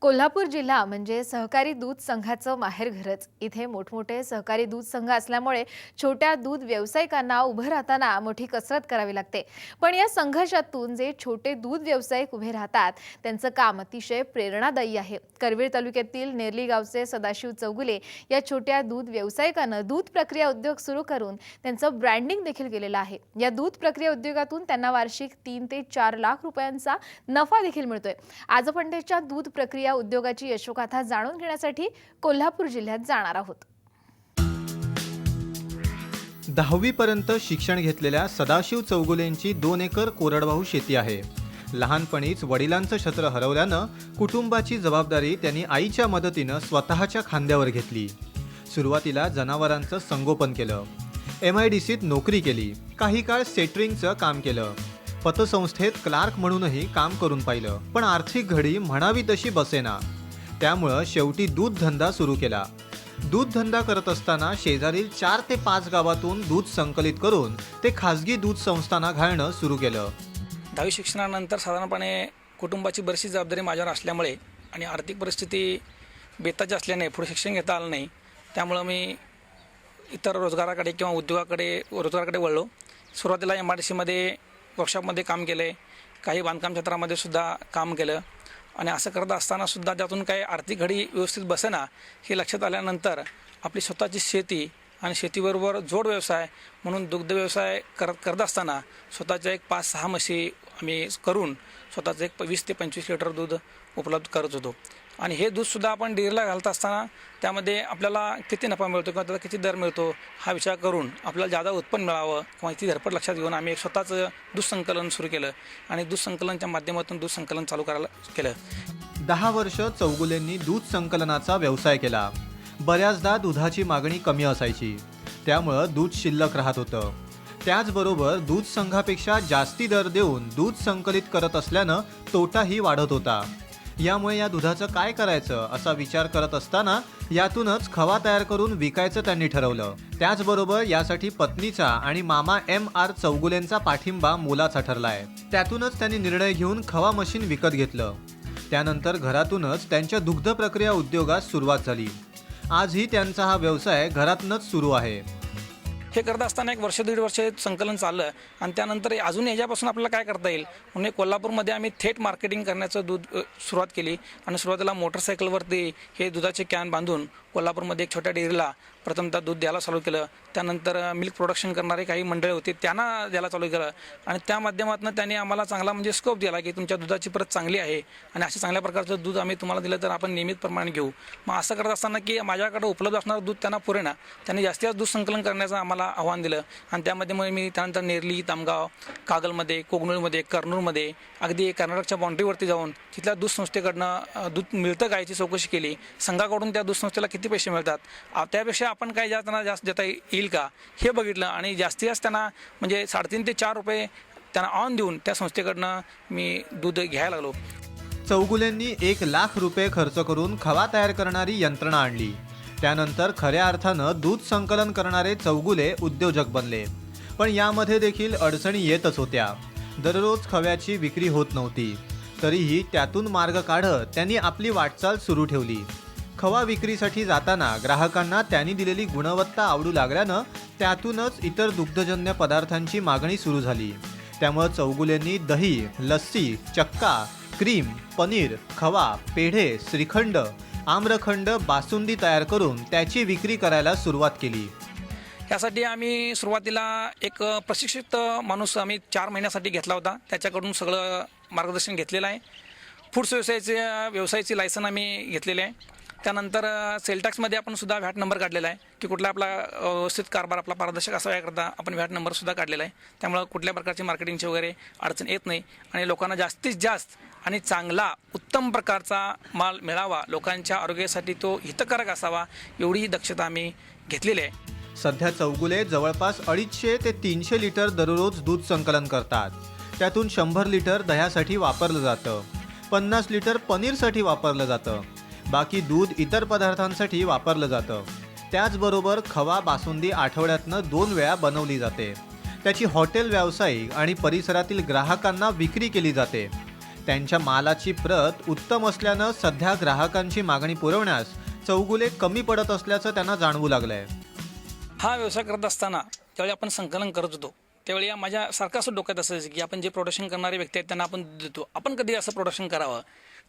कोल्हापूर जिल्हा म्हणजे सहकारी दूध संघाचं माहेरघरच। इथे मोठमोठे सहकारी दूध संघ असल्यामुळे छोट्या दूध व्यावसायिकांना उभं राहताना मोठी कसरत करावी लागते। पण या संघर्षातून जे छोटे दूध व्यावसायिक उभे राहतात त्यांचं काम अतिशय प्रेरणादायी आहे। करवीर तालुक्यातील नेरली गावचे सदाशिव चौगुले या छोट्या दूध व्यावसायिकानं दूध प्रक्रिया उद्योग सुरू करून त्यांचं ब्रँडिंग देखील केलेलं आहे। या दूध प्रक्रिया उद्योगातून त्यांना वार्षिक 3 ते 4 लाख रुपयांचा नफा देखील मिळतोय। आज आपण त्यांच्या दूध प्रक्रिया उद्योगाची यशोगाथा जाणून घेण्यासाठी कोल्हापूर जिल्ह्यात जाणार आहोत। 10वी पर्यंत शिक्षण घेतलेल्या सदाशिव चौगुलेंची 2 एकर कोरडवाहू शेती आहे। लहानपणीच वडिलांचं छत्र हरवल्यानं कुटुंबाची जबाबदारी त्यांनी आईच्या मदतीनं स्वतःच्या खांद्यावर घेतली। सुरुवातीला जनावरांचं संगोपन केलं, MIDCत नोकरी केली, काही काळ सेटरिंगचं काम केलं, पतसंस्थेत क्लार्क म्हणूनही काम करून पाहिलं, पण आर्थिक घडी म्हणावी तशी बसेना। त्यामुळं शेवटी दूध धंदा सुरू केला। दूध धंदा करत असताना शेजारील 4 ते 5 गावातून दूध संकलित करून ते खासगी दूध संस्थांना घालणं सुरू केलं। 10वी शिक्षणानंतर साधारणपणे कुटुंबाची बरीचशी जबाबदारी माझ्यावर असल्यामुळे आणि आर्थिक परिस्थिती बेताची असल्याने पुढे शिक्षण घेता आलं नाही। त्यामुळं मी इतर रोजगाराकडे किंवा रोजगाराकडे वळलो। सुरुवातीला MIDCमध्ये वर्कशॉपमध्ये काम केलं आहे, काही बांधकाम क्षेत्रामध्ये सुद्धा काम केलं आणि असं करत असताना सुद्धा त्यातून काही आर्थिक घडी व्यवस्थित बसेना हे लक्षात आल्यानंतर आपली स्वतःची शेती आणि शेतीबरोबर जोड व्यवसाय म्हणून दुग्ध व्यवसाय करत असताना स्वतःच्या एक 5-6 म्हशी आम्ही करून स्वतःचं एक 20 ते 25 लिटर दूध उपलब्ध करत होतो। आणि हे दूधसुद्धा आपण डेअरीला घालत असताना त्यामध्ये आपल्याला किती नफा मिळतो किंवा त्याचा किती दर मिळतो हा विचार करून आपल्याला जादा उत्पन्न मिळावं किंवा ती धडपड लक्षात घेऊन आम्ही एक स्वतःचं दूध संकलन सुरू केलं आणि दूध संकलनच्या माध्यमातून दूध संकलन चालू करायला केलं। 10 वर्ष चौगुलेंनी दूध संकलनाचा व्यवसाय केला। बऱ्याचदा दुधाची मागणी कमी असायची, त्यामुळं दूध शिल्लक राहत होतं। त्याचबरोबर दूध संघापेक्षा जास्ती दर देऊन दूध संकलित करत असल्यानं तोटाही वाढत होता। यामुळे या दुधाचं काय करायचं असा विचार करत असताना यातूनच खवा तयार करून विकायचं त्यांनी ठरवलं। त्याचबरोबर यासाठी पत्नीचा आणि मामा MR चौगुलेंचा पाठिंबा मोलाचा ठरलाय। त्यातूनच त्यांनी निर्णय घेऊन खवा मशीन विकत घेतलं। त्यानंतर घरातूनच त्यांच्या दुग्ध प्रक्रिया उद्योगास सुरुवात झाली। आजही त्यांचा हा व्यवसाय घरातूनच सुरू आहे। हे करत असताना 1 वर्ष 1.5 वर्ष संकलन चाललं आणि त्यानंतर अजून याच्यापासून आपल्याला काय करता येईल म्हणून कोल्हापूरमध्ये आम्ही थेट मार्केटिंग करण्याचं सुरुवात केली आणि सुरुवातीला मोटरसायकलवरती हे दुधाचे कॅन बांधून कोल्हापूरमध्ये एक छोट्या डेअरीला प्रथमतः दूध द्यायला चालू केलं। त्यानंतर मिल्क प्रोडक्शन करणारे काही मंडळी होते त्यांना द्यायला चालू केलं आणि त्या माध्यमातून त्यांनी आम्हाला चांगला म्हणजे स्कोप दिला की तुमच्या दुधाची प्रत चांगली आहे आणि अशा चांगल्या प्रकारचं दूध आम्ही तुम्हाला दिलं तर आपण नियमित प्रमाणे घेऊ। मग असं करत असताना की माझ्याकडे उपलब्ध असणारं दूध त्यांना पुरेना, त्यांनी जास्तीत जास्त दूध संकलन करण्याचं आम्हाला आव्हान दिलं आणि त्यामध्ये मग मी त्यानंतर नेरली, तामगाव, कागलमध्ये, कोगनूरमध्ये, कर्नूलमध्ये अगदी कर्नाटकच्या बाउंड्रीवरती जाऊन तिथल्या दूध संस्थेकडनं दूध मिळतं का याची चौकशी केली। संघाकडून त्या दूध संस्थेला किती पैसे मिळतात, त्यापेक्षा आपण काय त्यांना जास्त देता येईल का हे बघितलं आणि जास्तीत जास्त त्यांना म्हणजे 3.5 ते 4 रुपये त्यांना ऑन देऊन त्या संस्थेकडनं मी दूध घ्यायला लागलो। चौगुलेंनी 1 लाख रुपये खर्च करून खवा तयार करणारी यंत्रणा आणली। त्यानंतर खऱ्या अर्थानं दूध संकलन करणारे चौगुले उद्योजक बनले। पण यामध्ये देखील अडचणी येतच होत्या। दररोज खव्याची विक्री होत नव्हती, तरीही त्यातून मार्ग काढत त्यांनी आपली वाटचाल सुरू ठेवली। खवा विक्रीसाठी जाताना ग्राहकांना त्यांनी दिलेली गुणवत्ता आवडू लागल्यानं त्यातूनच इतर दुग्धजन्य पदार्थांची मागणी सुरू झाली। त्यामुळे चौगुलेंनी दही, लस्सी, चक्का, क्रीम, पनीर, खवा, पेढे, श्रीखंड, आम्रखंड, बासुंदी तयार करून त्याची विक्री करायला सुरुवात केली। यासाठी आम्ही सुरुवातीला एक प्रशिक्षित माणूस आम्ही 4 महिन्यासाठी घेतला होता, त्याच्याकडून सगळं मार्गदर्शन घेतलेलं आहे। फूड्स व्यवसायाची लायसन आम्ही घेतलेले आहे। त्यानंतर सेल टॅक्समध्ये आपण सुद्धा व्हॅट नंबर काढलेला आहे की कुठला आपला व्यवस्थित कारभार आपला पारदर्शक असा याकरता आपण व्हॅट नंबरसुद्धा काढलेला आहे। त्यामुळं कुठल्या प्रकारची मार्केटिंगची वगैरे अडचण येत नाही आणि लोकांना जास्तीत जास्त आणि चांगला उत्तम प्रकारचा माल मिळावा, लोकांच्या आरोग्यासाठी तो हितकारक असावा एवढी दक्षता आम्ही घेतलेली आहे। सध्या चौगुले जवळपास 250 ते 300 लिटर दररोज दूध संकलन करतात। त्यातून 100 लिटर दह्यासाठी वापरलं जातं, 50 लिटर पनीरसाठी वापरलं जातं, बाकी दूध इतर पदार्थांसाठी वापरलं जातं। त्याचबरोबर खवा बासुंदी आठवड्यातनं 2 वेळा बनवली जाते। त्याची हॉटेल व्यावसायिक आणि परिसरातील ग्राहकांना विक्री केली जाते। त्यांच्या मालाची प्रत उत्तम असल्यानं सध्या ग्राहकांची मागणी पुरवण्यास चौगुले कमी पडत असल्याचं त्यांना जाणवू लागलंय. हा व्यवसाय करत असताना त्यावेळी आपण संकलन करत होतो, त्यावेळी माझ्या सारखं असं डोक्यात असायचं की आपण जे प्रोडक्शन करणारे व्यक्ती आहेत त्यांना आपण देतो, आपण कधी असं प्रोडक्शन करावं,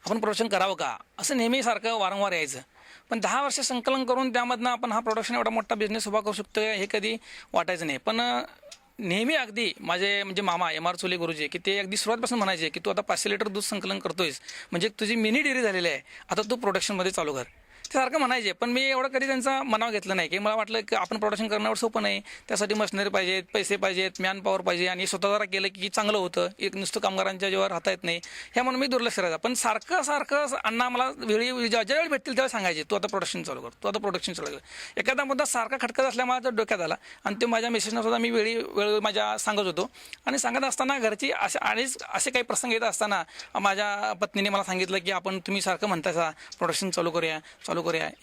आपण प्रोडक्शन करावं का, असं नेहमी सारखं वारंवार यायचं. पण 10 वर्ष संकलन करून त्यामधनं आपण हा प्रोडक्शन एवढा मोठा बिझनेस उभा करू शकतो हे कधी वाटायचं नाही. पण नेहमी अगदी माझे म्हणजे मामा एम आर चोले गुरुजी की ते अगदी सुरुवातपासून म्हणायचे की तू आता 500 लिटर दूध संकलन करतोयस म्हणजे तुझी मिनी डेअरी झालेली आहे, आता तू प्रोडक्शनमध्ये चालू कर. ते सारखं म्हणायचे. पण मी एवढं कधी त्यांचा मनाव घेतलं नाही की मला वाटलं की आपण प्रोडक्शन करण्यावर सोपं नाही, त्यासाठी मशिनरी पाहिजेत, पैसे पाहिजेत, मॅन पॉवर पाहिजे आणि स्वतः जरा केलं की चांगलं होतं, एक नुसतं कामगारांच्या जेव्हा राहता येत नाही ह्या म्हणून मी दुर्लक्ष करायचं. पण सारखं अण्णा मला ज्यावेळी भेटतील त्यावेळी सांगायचे तू आता प्रोडक्शन चालू कर, तू आता प्रोडक्शन चालू कर. एखादा मुद्दा सारखा खटकत असल्यामुळे माझ्या डोक्यात आला आणि ते माझ्या मिसेसना सुद्धा मी वेळी माझ्या सांगत होतो. आणि सांगत असताना घरची असे काही प्रसंग येत असताना माझ्या पत्नीने मला सांगितलं की आपण तुम्ही सारखं म्हणताय प्रोडक्शन चालू करूया,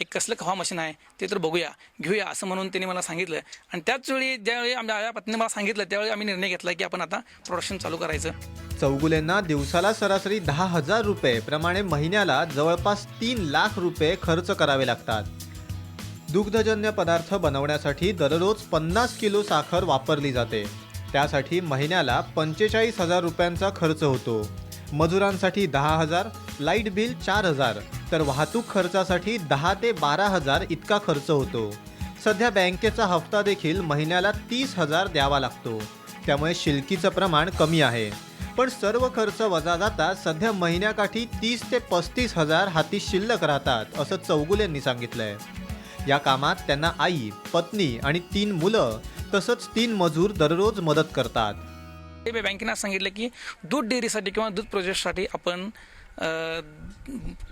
एक कसलं खवा मशीन आहे ते तर बघूया, घेऊया असं म्हणून त्यांनी मला सांगितलं. आणि त्याच वेळी ज्यावेळी माझ्या पत्नीने मला सांगितलं त्यावेळी आम्ही निर्णय घेतला की आपण आता प्रोडक्शन चालू करायचं. चौगुलेंना दिवसाला सरासरी 10,000 रुपये प्रमाणे महिन्याला जवळपास 3 लाख रुपये खर्च करावे लागतात. दुग्धजन्य पदार्थ बनवण्यासाठी दररोज 50 किलो साखर वापरली जाते. त्यासाठी महिन्याला 45,000 रुपयांचा खर्च होतो. मजुरांसाठी 10,000, लाईट बिल 4,000, तर वाहतूक खर्चासाठी 10 ते 12,000 इतका खर्च होतो. सध्या बँकेचा हप्ता देखील महिन्याला 30,000 द्यावा लागतो. त्यामुळे शिल्लकीचं प्रमाण कमी आहे. पण सर्व खर्च वजा जाता सध्या महिन्याकाठी 30 ते 35,000 हाती शिल्लक राहतात असं चौगुलेंनी सांगितलंय. या कामात त्यांना आई, पत्नी आणि 3 मुलं तसंच 3 मजूर दररोज मदत करतात. ते बँकेनं सांगितलं की दूध डेअरीसाठी किंवा दूध प्रोजेक्टसाठी आपण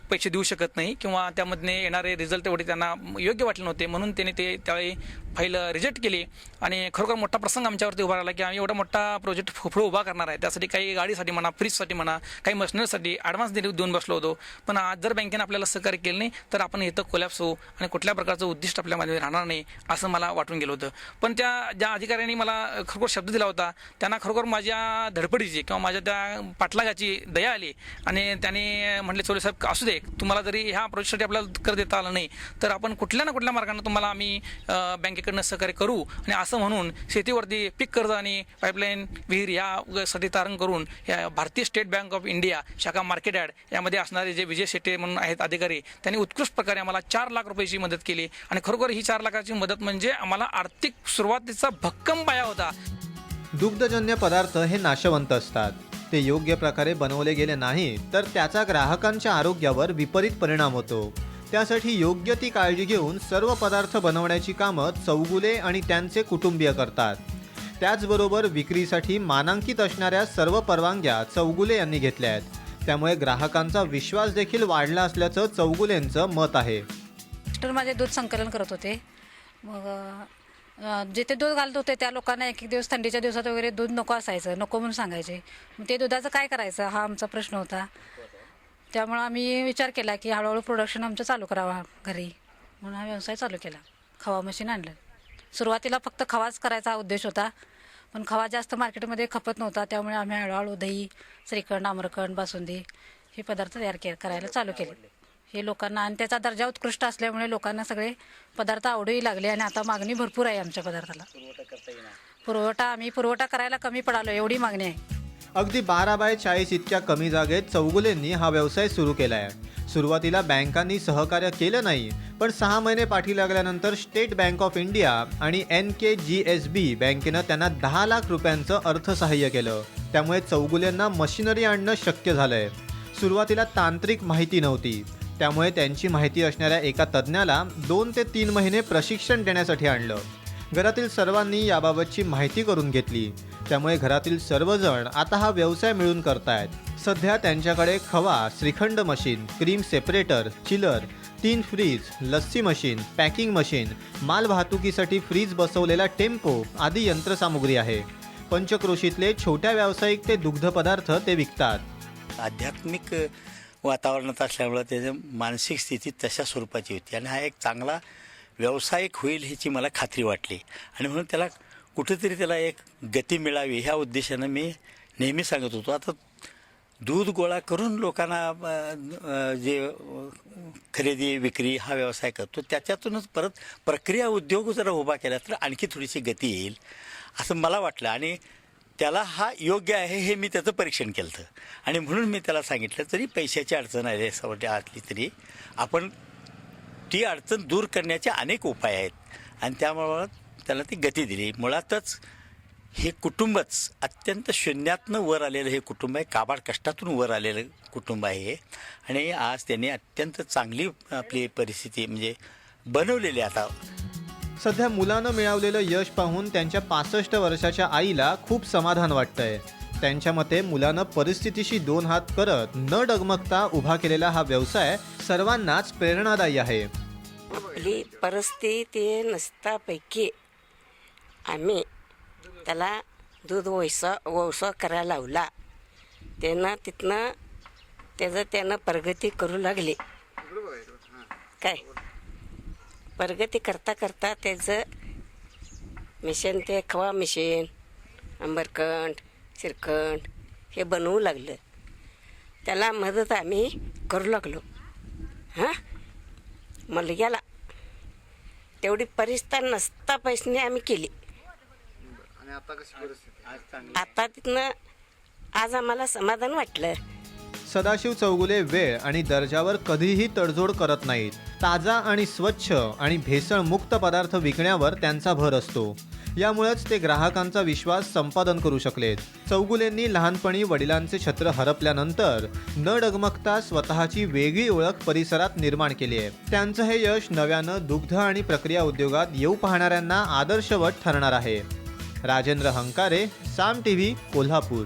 पैसे देऊ शकत नाही किंवा त्यामधने येणारे रिझल्ट तेवढे त्यांना योग्य वाटले नव्हते, म्हणून त्यांनी ते त्यावेळी फाईल रिजेक्ट केली. आणि खरोखर मोठा प्रसंग आमच्यावरती उभा राहिला की आम्ही एवढा मोठा प्रोजेक्ट पुढे उभा करणार आहे, त्यासाठी काही गाडीसाठी म्हणा, फ्रीजसाठी म्हणा, काही मशिनरीसाठी ॲडव्हान्स देऊन बसलो होतो. पण आज जर बँकेने आपल्याला सहकार्य केलं नाही तर आपण इथं कोलॅप्स होऊ आणि कुठल्या प्रकारचं उद्दिष्ट आपल्यामध्ये राहणार नाही असं मला वाटून गेलं होतं. पण ज्या अधिकाऱ्यांनी मला खरोखर शब्द दिला होता त्यांना खरोखर माझ्या धडपडीची किंवा माझ्या त्या पाठलागाची दया आली आणि त्यांनी म्हटले चोले साहेब असू दे, तुम्हाला जरी ह्या प्रोजेक्टसाठी आपल्याला कर देता आलं नाही तर आपण कुठल्या ना कुठल्या मार्गाने तुम्हाला आम्ही बँकेकडनं सहकार्य करू. आणि असं म्हणून शेतीवरती पीक कर्ज आणि पाईपलाईन विहीर यासाठी तारण करून या भारतीय स्टेट बँक ऑफ इंडिया शाखा मार्केट यार्ड यामध्ये असणारे जे विजय शेट्टे म्हणून आहेत अधिकारी त्यांनी उत्कृष्ट प्रकारे आम्हाला 4 लाख रुपयाची मदत केली. आणि खरोखर ही 4 लाखाची मदत म्हणजे आम्हाला आर्थिक सुरुवातीचा भक्कम पाया होता. दुग्धजन्य पदार्थ हे नाशवंत असतात. ते योग्य प्रकारे बनवले गेले नाही तर त्याचा ग्राहकांच्या आरोग्यावर विपरीत परिणाम होतो. त्यासाठी योग्य ती काळजी घेऊन सर्व पदार्थ बनवण्याची कामं चौगुले आणि त्यांचे कुटुंबीय करतात. त्याचबरोबर विक्रीसाठी मानांकित असणाऱ्या सर्व परवानग्या चौगुले यांनी घेतल्या आहेत. त्यामुळे ग्राहकांचा विश्वास देखील वाढला असल्याचं चौगुलेंचं मत आहे. मिस्टर माझे दूध संकलन करत होते. मग जिथे दूध घालत होते त्या लोकांना एक दिवस थंडीच्या दिवसात वगैरे दूध नको असायचं, नको म्हणून सांगायचे. मग ते दुधाचं काय करायचं हा आमचा प्रश्न होता. त्यामुळं आम्ही विचार केला की हळूहळू प्रोडक्शन आमचं चालू करावा घरी, म्हणून हा व्यवसाय चालू केला. खवा मशीन आणलं. सुरुवातीला फक्त खवाच करायचा उद्देश होता, पण खवा जास्त मार्केटमध्ये खपत नव्हता. त्यामुळे आम्ही हळूहळू दही, श्रीखंड, आम्रखंड, बासुंदी हे पदार्थ करायला चालू केले. हे लोकांना आणि त्याचा दर्जा उत्कृष्ट असल्यामुळे लोकांना सगळे पदार्थ आवडूही लागले आणि आता मागणी भरपूर आहे आमच्या पदार्थाला. पुरवठा करायला कमी पडालो एवढी मागणी आहे. अगदी 12x40 इतक्या कमी जागेत चौगुलेंनी हा व्यवसाय सुरू केला आहे. सुरुवातीला बँकांनी सहकार्य केलं नाही, पण 6 महिने पाठी लागल्यानंतर स्टेट बँक ऑफ इंडिया आणि NKGSB बँकेनं त्यांना 10 लाख रुपयांचं अर्थसहाय्य केलं. त्यामुळे चौगुलेंना मशिनरी आणणं शक्य झालंय. सुरुवातीला तांत्रिक माहिती नव्हती, त्यामुळे त्यांची माहिती असणाऱ्या एका तज्ज्ञाला 2 ते 3 महिने प्रशिक्षण देण्यासाठी आणलं. घरातील सर्वांनी याबाबतची माहिती करून घेतली. त्यामुळे घरातील सर्वजण आता हा व्यवसाय मिळून करतायत. सध्या त्यांच्याकडे खवा, shrikhand machine, cream separator, chiller, 3 fridge, lassi machine, packing machine, माल वाहतुकीसाठी फ्रीज बसवलेला टेम्पो आदी यंत्रसामुग्री आहे. पंचक्रोशीतले छोट्या व्यावसायिक ते दुग्धपदार्थ ते विकतात. आध्यात्मिक वातावरणात असल्यामुळं त्याची मानसिक स्थिती तशा स्वरूपाची होती आणि हा एक चांगला व्यावसायिक होईल ह्याची मला खात्री वाटली. आणि म्हणून त्याला कुठेतरी त्याला एक गती मिळावी ह्या उद्देशानं मी नेहमी सांगत होतो. आता दूध गोळा करून लोकांना जे खरेदी विक्री हा व्यवसाय करतो त्याच्यातूनच परत प्रक्रिया उद्योग जर उभा केला तर आणखी थोडीशी गती येईल असं मला वाटलं आणि त्याला हा योग्य आहे हे मी त्याचं परीक्षण केलं होतं आणि म्हणून मी त्याला सांगितलं तरी पैशाची अडचण आहे असली तरी आपण ती अडचण दूर करण्याचे अनेक उपाय आहेत आणि त्यामुळं त्याला ती गती दिली. मुळातच हे कुटुंबच अत्यंत शून्यातनं वर आलेलं हे कुटुंब आहे, काबाड कष्टातून वर आलेलं कुटुंब आहे आणि आज त्यांनी अत्यंत चांगली आपली परिस्थिती म्हणजे बनवलेली आता. सध्या मुलानं मिळवलेलं यश पाहून त्यांच्या 65 वर्षाच्या आईला खूप समाधान वाटतंय. त्यांच्या मते मुलानं परिस्थितीशी 2 हात करत न डगमगता उभा केलेला हा व्यवसाय सर्वांनाच प्रेरणादायी आहे. आपली परिस्थिती नसतापैकी आम्ही त्याला दूध व्यवसाय करायला लावला. त्यानं प्रगती करू लागली. काय प्रगती करता करता त्याचं मिशन ते खवा मिशन आंबरखंड श्रीखंड हे बनवू लागलं. त्याला मदत आम्ही करू लागलो. मुलग्याला तेवढी परिस्थिती नसता पैशाने आम्ही केली. आता तिथनं आज आम्हाला समाधान वाटलं. सदाशिव चौगुले वेळ आणि दर्जावर कधीही तडजोड करत नाहीत. ताजा आणि स्वच्छ आणि भेसळमुक्त पदार्थ विकण्यावर त्यांचा भर असतो. यामुळेच ते ग्राहकांचा विश्वास संपादन करू शकलेत. चौगुलेंनी लहानपणी वडिलांचे छत्र हरपल्यानंतर न डगमगता स्वतःची वेगळी ओळख परिसरात निर्माण केली आहे. त्यांचं हे यश नव्यानं दुग्ध आणि प्रक्रिया उद्योगात येऊ पाहणाऱ्यांना आदर्शवत ठरणार आहे. राजेंद्र हंकारे, साम टीव्ही, कोल्हापूर.